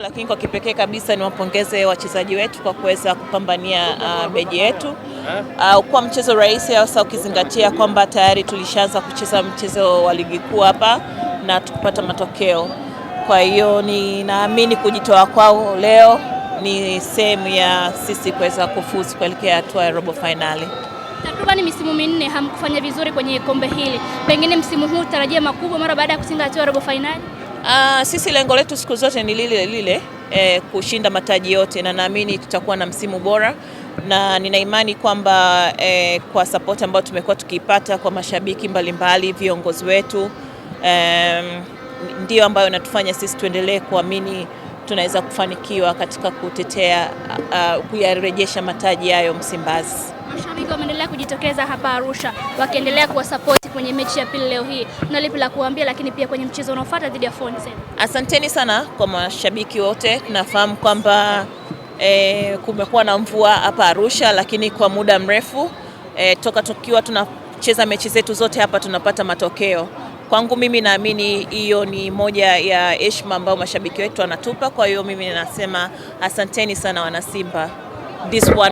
Lakini kwa kipekee kabisa ni wapongeze wachezaji wetu kwa kuweza kupambania beji yetu. Kwa mchezo rahisi hasa ukizingatia kwamba tayari tulishaanza kucheza mchezo wa ligi kuu hapa na tukapata matokeo. Kwa hiyo ninaamini kujitoa kwao leo ni sehemu ya sisi kuweza kufuzu kuelekea hatua ya robo finali. Takriban misimu minne hamkufanya vizuri kwenye kombe hili. Pengine msimu huu tarajia makubwa mara baada ya kutinga hatua ya robo finali. Sisi lengo letu siku zote ni lile kushinda mataji yote, na naamini tutakuwa na msimu bora, na nina imani kwamba kwa support ambayo tumekuwa tukiipata kwa mashabiki mbalimbali, viongozi wetu, ndio ambayo natufanya sisi tuendelee kuamini tunaweza kufanikiwa katika kutetea kuyarejesha mataji hayo Msimbazi. Mashabiki wameendelea kujitokeza hapa Arusha wakiendelea kuwasupport kwenye mechi ya pili leo hii. Na lipi la kuambia, lakini pia kwenye mchezo unaofuata dhidi ya Fountain? Asanteni sana kwa mashabiki wote. Nafahamu kwamba kumekuwa na mvua hapa Arusha, lakini kwa muda mrefu toka tukiwa tunacheza mechi zetu zote hapa tunapata matokeo. Kwangu mimi naamini hiyo ni moja ya heshima ambayo mashabiki wetu wanatupa. Kwa hiyo mimi ninasema asanteni sana wana Simba. This one